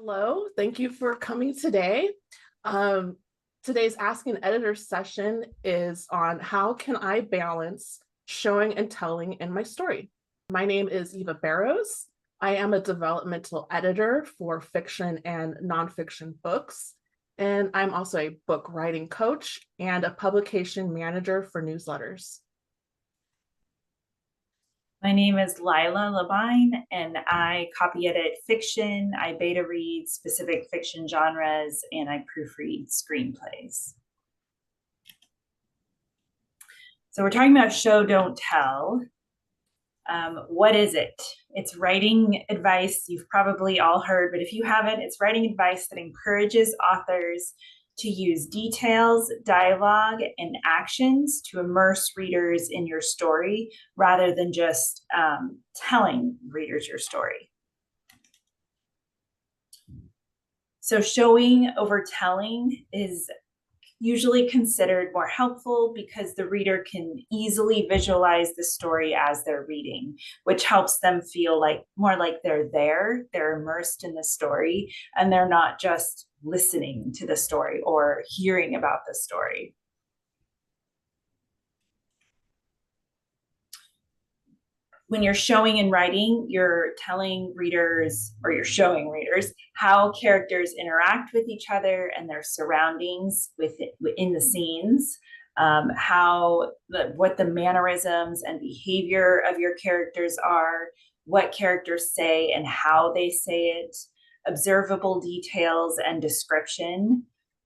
Hello, thank you for coming today. Um, Today's Ask an Editor session is on how can I balance showing and telling in my story. My name is Eva Barrows. I am a developmental editor for fiction and nonfiction books, and I'm also a book writing coach and a publication manager for newsletters. My name is Lila LaBine, and I copy edit fiction, I beta read specific fiction genres, and I proofread screenplays. So we're talking about show, don't tell. What is it? It's writing advice you've probably all heard, but if you haven't, it's writing advice that encourages authors to use details, dialogue, and actions to immerse readers in your story rather than just telling readers your story. So showing over telling is usually considered more helpful because the reader can easily visualize the story as they're reading, which helps them feel more like they're there, they're immersed in the story, and they're not just listening to the story or hearing about the story. When you're showing and writing, you're telling readers, or you're showing readers, how characters interact with each other and their surroundings within the scenes, what the mannerisms and behavior of your characters are, what characters say and how they say it, observable details and description.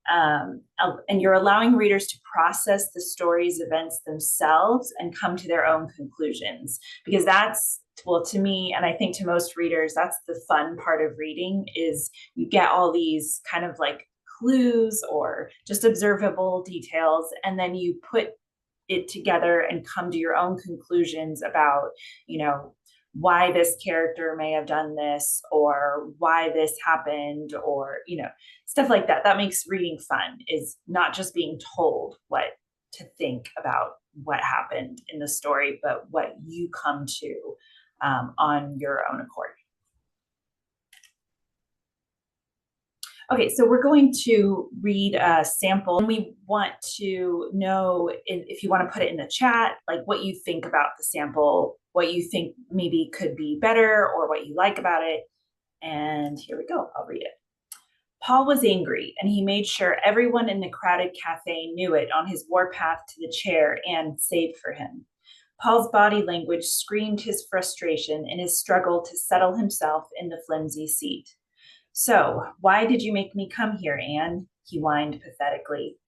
And you're allowing readers to process the story's events themselves and come to their own conclusions, because that's, well, to me, and I think to most readers, that's the fun part of reading, is you get all these kind of like clues or just observable details, and then you put it together and come to your own conclusions about, why this character may have done this, or why this happened, or stuff like that. That makes reading fun, is not just being told what to think about what happened in the story, but what you come to on your own accord. Okay, so we're going to read a sample, and we want to know if you want to put it in the chat, like what you think about the sample, what you think maybe could be better, or what you like about it. And here we go, I'll read it. Paul was angry, and he made sure everyone in the crowded cafe knew it on his warpath to the chair Anne saved for him. Paul's body language screamed his frustration in his struggle to settle himself in the flimsy seat. So, why did you make me come here, Anne? He whined pathetically.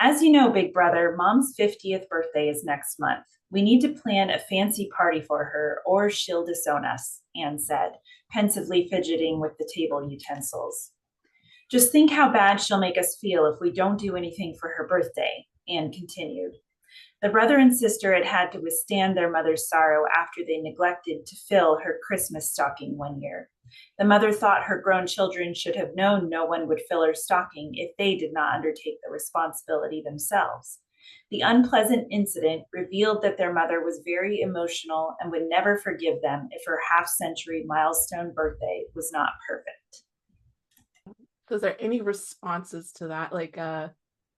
As you know, big brother, Mom's 50th birthday is next month. We need to plan a fancy party for her, or she'll disown us, Anne said, pensively fidgeting with the table utensils. Just think how bad she'll make us feel if we don't do anything for her birthday, Anne continued. The brother and sister had had to withstand their mother's sorrow after they neglected to fill her Christmas stocking one year. The mother thought her grown children should have known no one would fill her stocking if they did not undertake the responsibility themselves. The unpleasant incident revealed that their mother was very emotional and would never forgive them if her half-century milestone birthday was not perfect. Is there any responses to that? Like,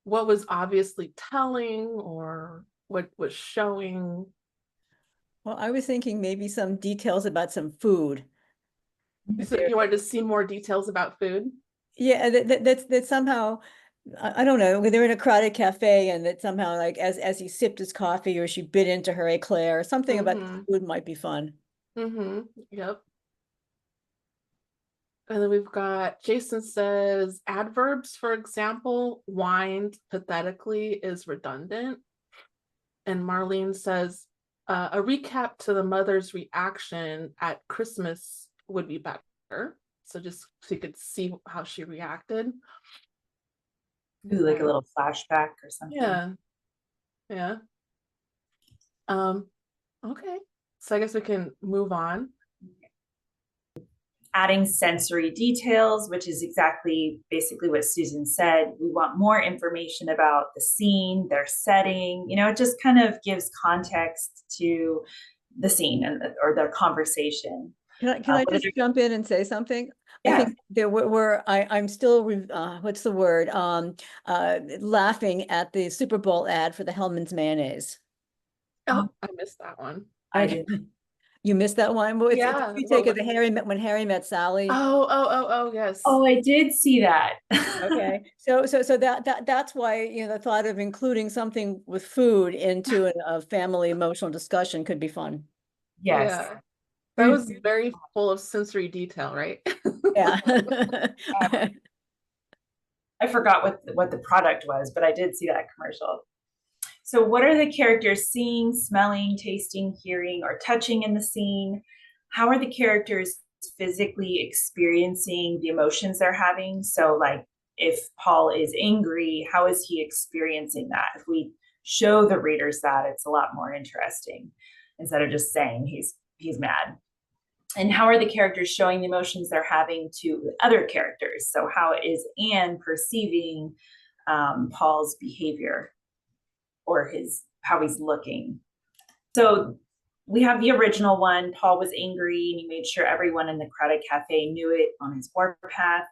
what was obviously telling, or what was showing? Well, I was thinking maybe some details about some food. So you wanted to see more details about food? Yeah, that somehow, I don't know, they're in a crowded cafe, and that somehow, like as he sipped his coffee, or she bit into her eclair, something about food might be fun. Yep. And then we've got, Jason says, adverbs, for example, whined pathetically is redundant. And Marlene says, a recap to the mother's reaction at Christmas would be better. So just so you could see how she reacted. Ooh, like a little flashback or something. Yeah. Okay. So I guess we can move on. Adding sensory details, which is basically what Susan said. We want more information about the scene, their setting. It just kind of gives context to the scene or their conversation. Can I just jump in and say something? I think there I'm still, what's the word? Laughing at the Super Bowl ad for the Hellman's mayonnaise. Oh, I missed that one. I did. You missed that one? Well, it's Yeah. you take it when Harry met Sally. Oh, yes. Oh, I did see that. Okay. So that's why, the thought of including something with food into a family emotional discussion could be fun. Yes. Yeah. That was very full of sensory detail, right? Yeah. I forgot what the product was, but I did see that commercial. So what are the characters seeing, smelling, tasting, hearing, or touching in the scene? How are the characters physically experiencing the emotions they're having? So like if Paul is angry, how is he experiencing that? If we show the readers that, it's a lot more interesting instead of just saying he's mad. And how are the characters showing the emotions they're having to other characters? So how is Anne perceiving Paul's behavior or how he's looking? So we have the original one. Paul was angry and he made sure everyone in the crowded cafe knew it on his warpath.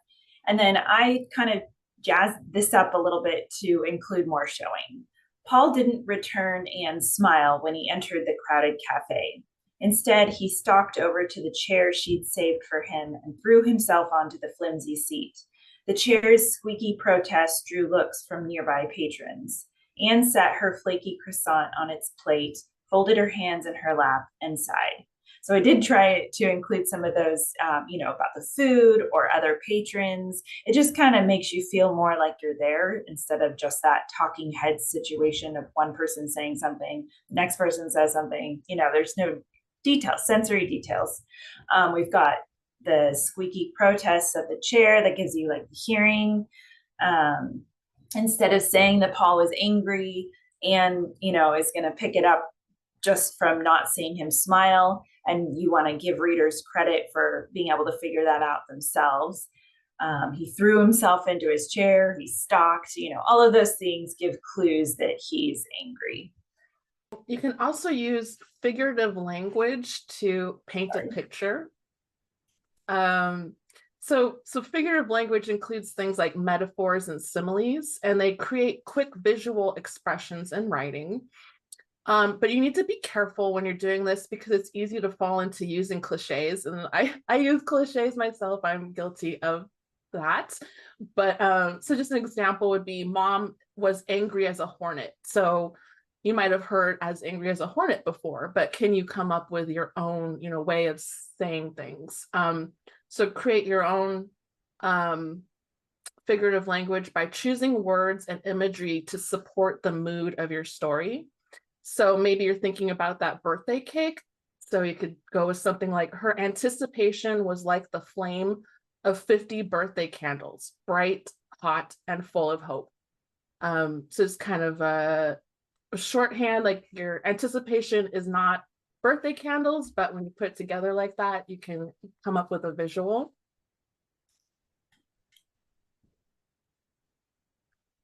And then I kind of jazzed this up a little bit to include more showing. Paul didn't return Anne's smile when he entered the crowded cafe. Instead, he stalked over to the chair she'd saved for him and threw himself onto the flimsy seat. The chair's squeaky protest drew looks from nearby patrons. Anne set her flaky croissant on its plate, folded her hands in her lap, and sighed. So I did try to include some of those, about the food or other patrons. It just kind of makes you feel more like you're there instead of just that talking head situation of one person saying something, the next person says something. There's no details, sensory details. We've got the squeaky protests of the chair that gives you like the hearing. Instead of saying that Paul was angry and, is going to pick it up just from not seeing him smile. And you want to give readers credit for being able to figure that out themselves. He threw himself into his chair. He stalked, all of those things give clues that he's angry. You can also use figurative language to paint a picture. So figurative language includes things like metaphors and similes, and they create quick visual expressions in writing. But you need to be careful when you're doing this because it's easy to fall into using cliches. And I use cliches myself. I'm guilty of that. But so just an example would be Mom was angry as a hornet. So you might have heard as angry as a hornet before, but can you come up with your own, way of saying things? So create your own figurative language by choosing words and imagery to support the mood of your story. So maybe you're thinking about that birthday cake. So you could go with something like, her anticipation was like the flame of 50 birthday candles, bright, hot, and full of hope. So it's kind of a shorthand, like your anticipation is not birthday candles, but when you put it together like that, you can come up with a visual.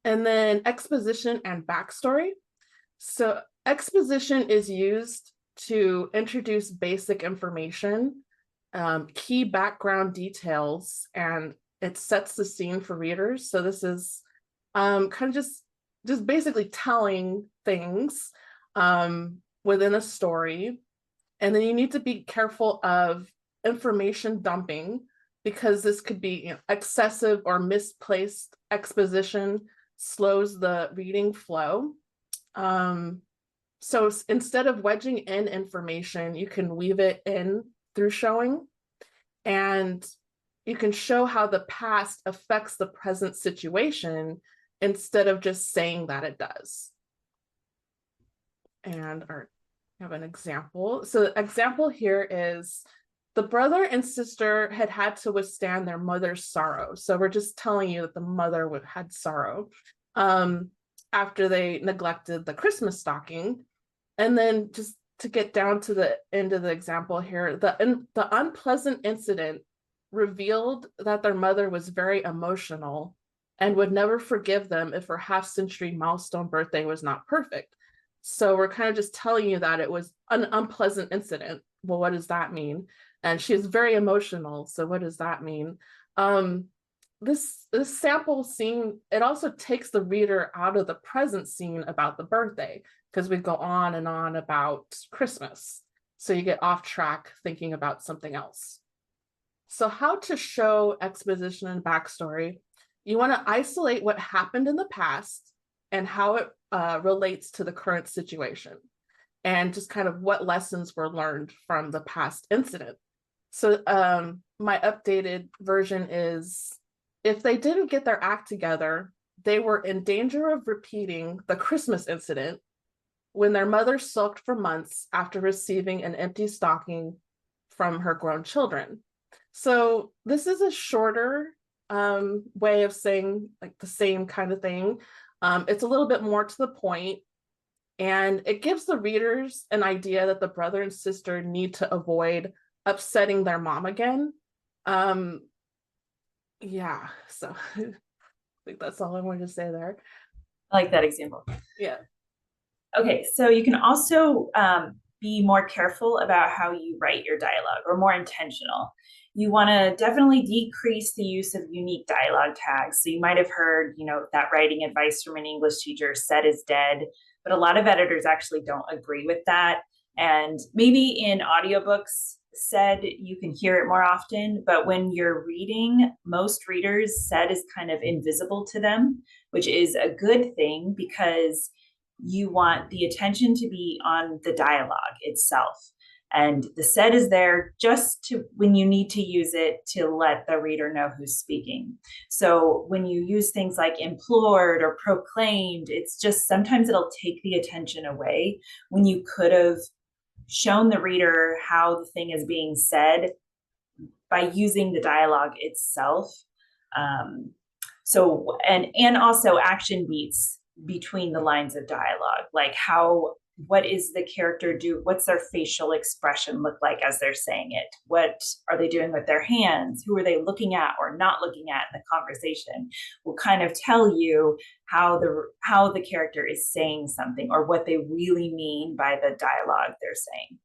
And then exposition and backstory. So exposition is used to introduce basic information, key background details, and it sets the scene for readers. So this is kind of just basically telling things within a story. And then you need to be careful of information dumping because this could be excessive or misplaced exposition slows the reading flow. So instead of wedging in information, you can weave it in through showing, and you can show how the past affects the present situation instead of just saying that it does. And I have an example. So the example here is the brother and sister had to withstand their mother's sorrow. So we're just telling you that the mother had sorrow after they neglected the Christmas stocking. And then just to get down to the end of the example here, the unpleasant incident revealed that their mother was very emotional and would never forgive them if her half-century milestone birthday was not perfect. So we're kind of just telling you that it was an unpleasant incident. Well, what does that mean? And she is very emotional. So what does that mean? This sample scene, it also takes the reader out of the present scene about the birthday, because we go on and on about Christmas. So you get off track thinking about something else. So how to show exposition and backstory? You want to isolate what happened in the past and how it relates to the current situation, and just kind of what lessons were learned from the past incident. So my updated version is, if they didn't get their act together, they were in danger of repeating the Christmas incident when their mother sulked for months after receiving an empty stocking from her grown children. So this is a shorter way of saying like the same kind of thing. It's a little bit more to the point, and it gives the readers an idea that the brother and sister need to avoid upsetting their mom again. Yeah, so I think that's all I wanted to say there. I like that example. Yeah. Okay, so you can also be more careful about how you write your dialogue, or more intentional. You want to definitely decrease the use of unique dialogue tags. So you might have heard, that writing advice from an English teacher, said is dead, but a lot of editors actually don't agree with that. And maybe in audiobooks, said, you can hear it more often, but when you're reading, most readers, said is kind of invisible to them, which is a good thing, because you want the attention to be on the dialogue itself. And the said is there just to when you need to use it to let the reader know who's speaking. So when you use things like implored or proclaimed, it's just sometimes it'll take the attention away when you could have shown the reader how the thing is being said by using the dialogue itself. And also action beats between the lines of dialogue, like what is the character do? What's their facial expression look like as they're saying it? What are they doing with their hands? Who are they looking at or not looking at in the conversation? Will kind of tell you how the character is saying something, or what they really mean by the dialogue they're saying.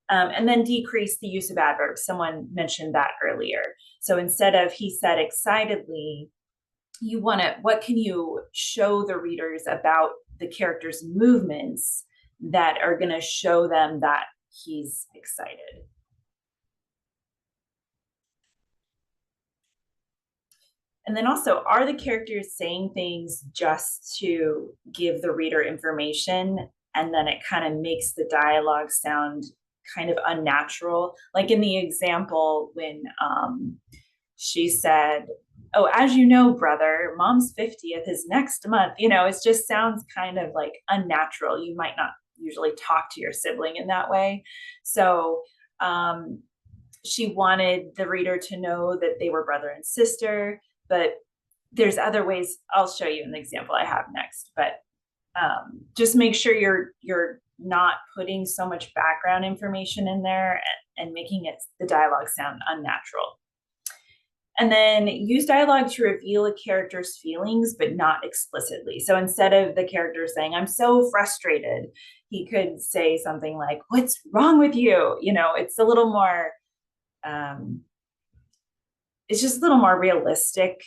And then decrease the use of adverbs. Someone mentioned that earlier. So instead of he said excitedly, what can you show the readers about the character's movements that are going to show them that he's excited? And then also, are the characters saying things just to give the reader information, and then it kind of makes the dialogue sound kind of unnatural? Like in the example when she said, "Oh, as you know, brother, mom's 50th is next month." It just sounds kind of like unnatural. You might not usually talk to your sibling in that way. So she wanted the reader to know that they were brother and sister, but there's other ways. I'll show you an example I have next, but just make sure you're not putting so much background information in there and making the dialogue sound unnatural. And then use dialogue to reveal a character's feelings, but not explicitly. So instead of the character saying, "I'm so frustrated," he could say something like, "What's wrong with you?" It's a little more, it's just a little more realistic.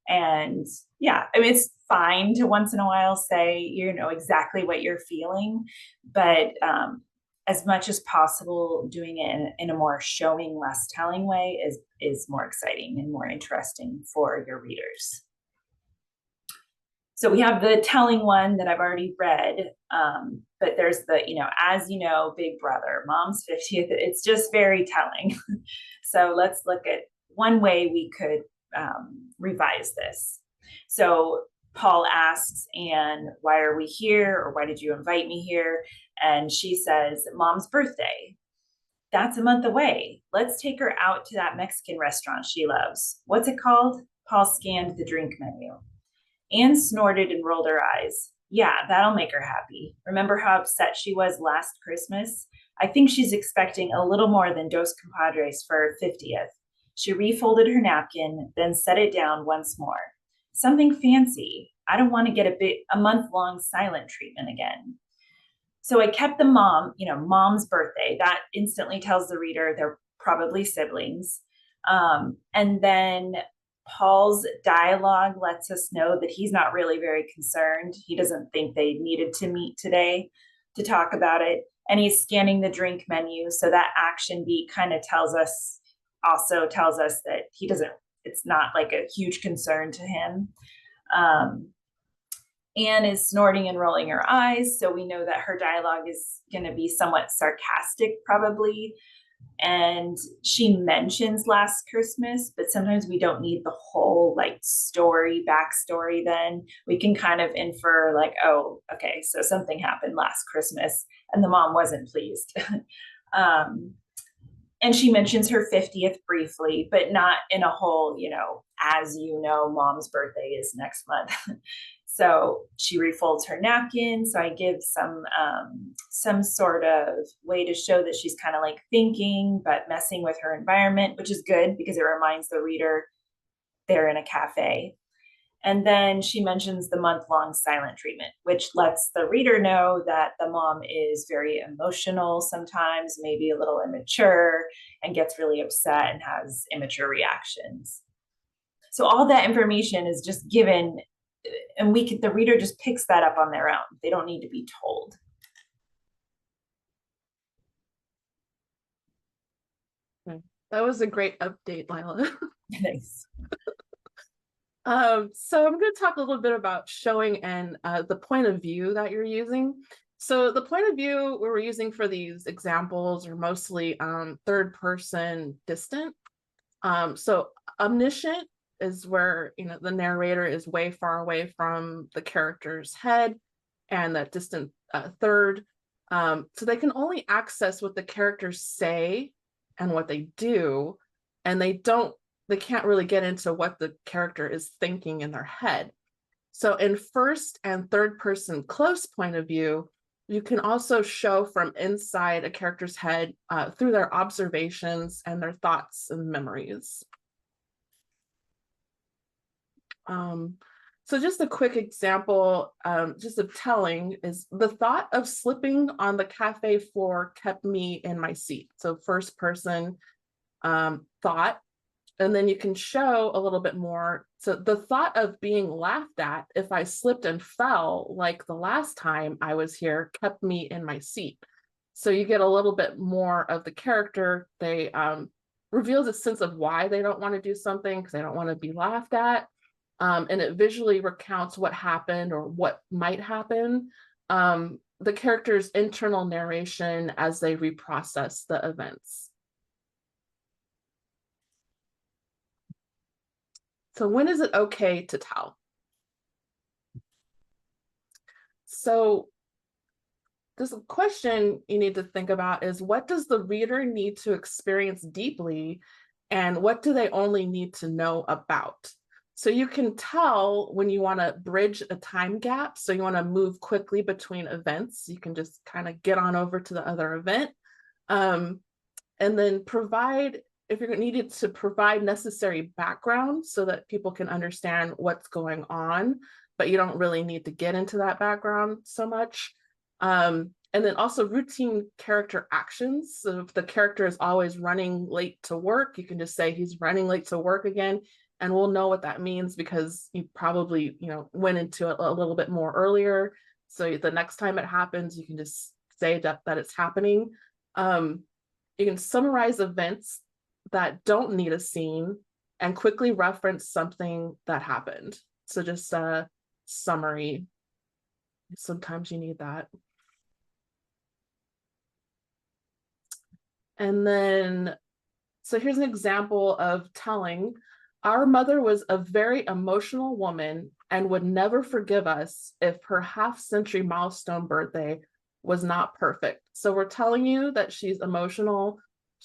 And yeah, I mean, it's fine to once in a while say, exactly what you're feeling, but as much as possible, doing it in a more showing, less telling way is more exciting and more interesting for your readers. So we have the telling one that I've already read, but there's the, as you know, big brother, mom's 50th. It's just very telling. So let's look at one way we could revise this. So Paul asks Anne, "Why are we here?" or "Why did you invite me here?" And she says, "Mom's birthday. That's a month away. Let's take her out to that Mexican restaurant she loves. What's it called?" Paul scanned the drink menu. Anne snorted and rolled her eyes. "Yeah, that'll make her happy. Remember how upset she was last Christmas? I think she's expecting a little more than dos compadres for her 50th. She refolded her napkin, then set it down once more. "Something fancy. I don't want to get a month-long silent treatment again." So I kept the mom's birthday. That instantly tells the reader they're probably siblings. And then Paul's dialogue lets us know that he's not really very concerned. He doesn't think they needed to meet today to talk about it. And he's scanning the drink menu. So that action beat kind of tells us that he doesn't, it's not like a huge concern to him. Anne is snorting and rolling her eyes. So we know that her dialogue is going to be somewhat sarcastic, probably. And she mentions last Christmas, but sometimes we don't need the whole like backstory. Then we can kind of infer like, oh, okay, so something happened last Christmas and the mom wasn't pleased. And she mentions her 50th briefly, but not in a whole, as you know, mom's birthday is next month. So she refolds her napkin. So I give some sort of way to show that she's kind of like thinking, but messing with her environment, which is good because it reminds the reader they're in a cafe. And then she mentions the month-long silent treatment, which lets the reader know that the mom is very emotional sometimes, maybe a little immature, and gets really upset and has immature reactions. So all that information is just given, and the reader just picks that up on their own. They don't need to be told. That was a great update, Lila. Thanks. So I'm going to talk a little bit about showing and the point of view that you're using. So the point of view we were using for these examples are mostly third person distant. So omniscient is where the narrator is way far away from the character's head, and that distant third. So they can only access what the characters say and what they do, and they can't really get into what the character is thinking in their head. So in first and third person close point of view, you can also show from inside a character's head through their observations and their thoughts and memories. So just a quick example, just of telling is the thought of slipping on the cafe floor kept me in my seat. So first person thought, and then you can show a little bit more. So the thought of being laughed at if I slipped and fell like the last time I was here kept me in my seat. So you get a little bit more of the character. They reveals a sense of why they don't want to do something because they don't want to be laughed at. And it visually recounts what happened or what might happen. The character's internal narration as they reprocess the events. So when is it okay to tell? So this question you need to think about is, what does the reader need to experience deeply, and what do they only need to know about? So you can tell when you want to bridge a time gap. So you want to move quickly between events. You can just kind of get on over to the other event. And then provide, if you're needed to provide necessary background so that people can understand what's going on, but you don't really need to get into that background so much. And then also routine character actions. So if the character is always running late to work, you can just say he's running late to work again, and we'll know what that means because you probably, went into it a little bit more earlier. So the next time it happens, you can just say that it's happening. You can summarize events that don't need a scene and quickly reference something that happened. So just a summary. Sometimes you need that. And then, so here's an example of telling. Our mother was a very emotional woman and would never forgive us if her half-century milestone birthday was not perfect. So we're telling you that she's emotional,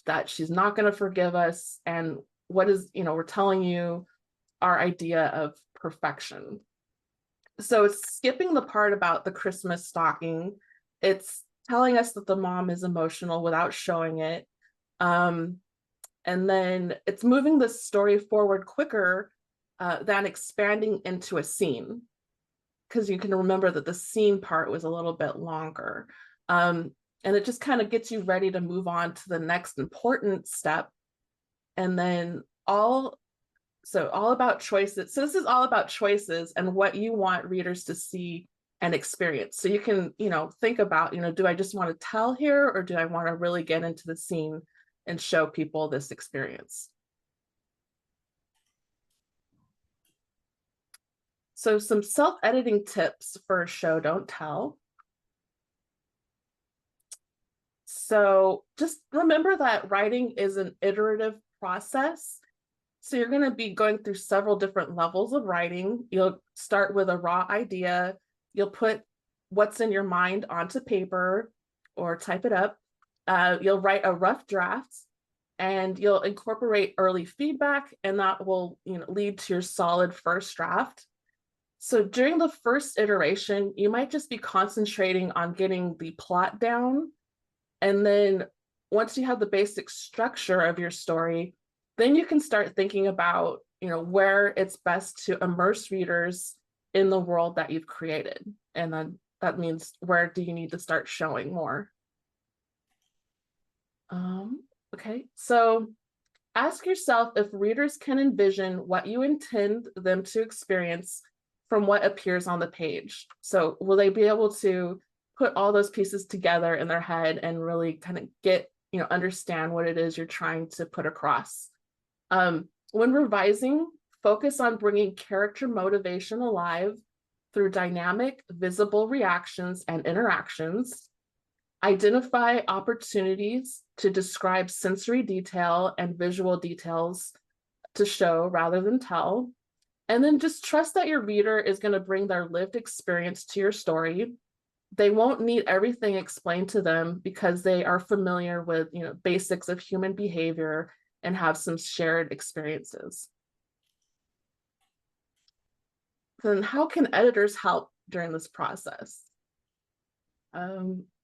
that she's not going to forgive us, and we're telling you our idea of perfection. So it's skipping the part about the Christmas stocking. It's telling us that the mom is emotional without showing it. And then it's moving the story forward quicker than expanding into a scene, because you can remember that the scene part was a little bit longer. And it just kind of gets you ready to move on to the next important step. And then all about choices. So this is all about choices and what you want readers to see and experience. So you can, think about, do I just want to tell here, or do I want to really get into the scene and show people this experience? So some self-editing tips for show don't tell. So just remember that writing is an iterative process. So you're going to be going through several different levels of writing. You'll start with a raw idea. You'll put what's in your mind onto paper or type it up. You'll write a rough draft, and you'll incorporate early feedback, and that will lead to your solid first draft. So during the first iteration, you might just be concentrating on getting the plot down. And then once you have the basic structure of your story, then you can start thinking about, where it's best to immerse readers in the world that you've created. And then that means, where do you need to start showing more? Okay, so ask yourself if readers can envision what you intend them to experience from what appears on the page. So will they be able to put all those pieces together in their head and really kind of get, understand what it is you're trying to put across? When revising, focus on bringing character motivation alive through dynamic, visible reactions and interactions. Identify opportunities to describe sensory detail and visual details to show rather than tell. And then just trust that your reader is going to bring their lived experience to your story. They won't need everything explained to them because they are familiar with, basics of human behavior and have some shared experiences. Then how can editors help during this process?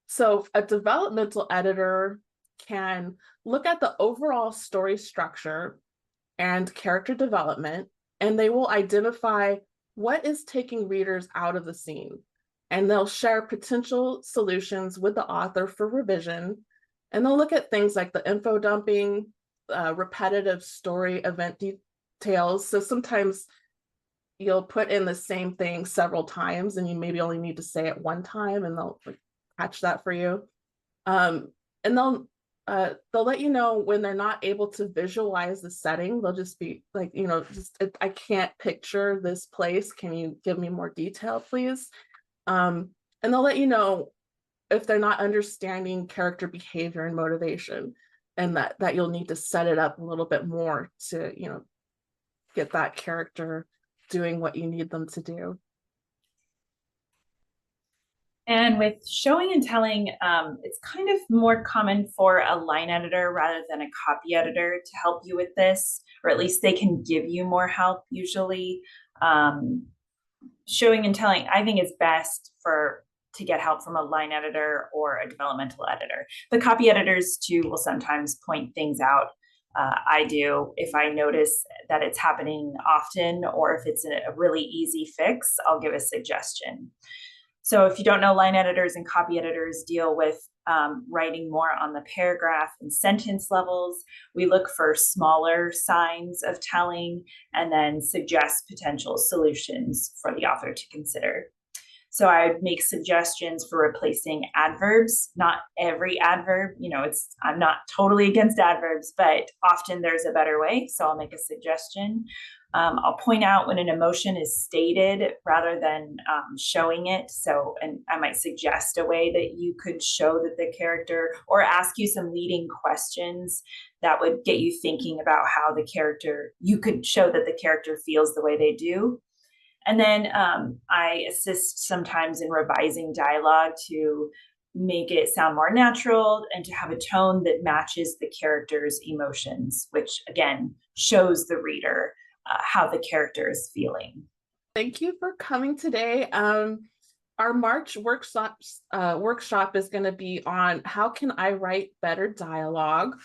So a developmental editor can look at the overall story structure and character development, and they will identify what is taking readers out of the scene. And they'll share potential solutions with the author for revision. And they'll look at things like the info dumping, repetitive story event details. So sometimes you'll put in the same thing several times, and you maybe only need to say it one time, and they'll catch that for you. And they'll let you know when they're not able to visualize the setting. They'll just be like, I can't picture this place. Can you give me more detail, please? And they'll let you know if they're not understanding character behavior and motivation, and that you'll need to set it up a little bit more to, get that character doing what you need them to do. And with showing and telling, it's kind of more common for a line editor rather than a copy editor to help you with this, or at least they can give you more help usually. Showing and telling, I think it's best to get help from a line editor or a developmental editor. The copy editors too will sometimes point things out. I do if I notice that it's happening often, or if it's a really easy fix, I'll give a suggestion. So if you don't know, line editors and copy editors deal with writing more on the paragraph and sentence levels. We look for smaller signs of telling and then suggest potential solutions for the author to consider. So I would make suggestions for replacing adverbs. Not every adverb, I'm not totally against adverbs, but often there's a better way. So I'll make a suggestion. I'll point out when an emotion is stated rather than showing it. So, and I might suggest a way that you could show that the character, or ask you some leading questions that would get you thinking about how you could show that the character feels the way they do. And then I assist sometimes in revising dialogue to make it sound more natural and to have a tone that matches the character's emotions, which again shows the reader how the character is feeling. Thank you for coming today. Our March workshop is going to be on how can I write better dialogue,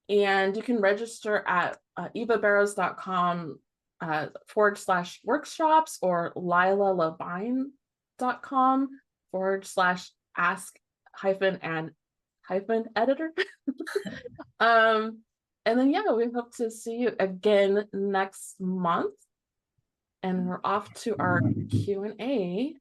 and you can register at evabarrows.com /workshops or lilalabine.com /ask-editor. And then, yeah, we hope to see you again next month. And we're off to our Q&A.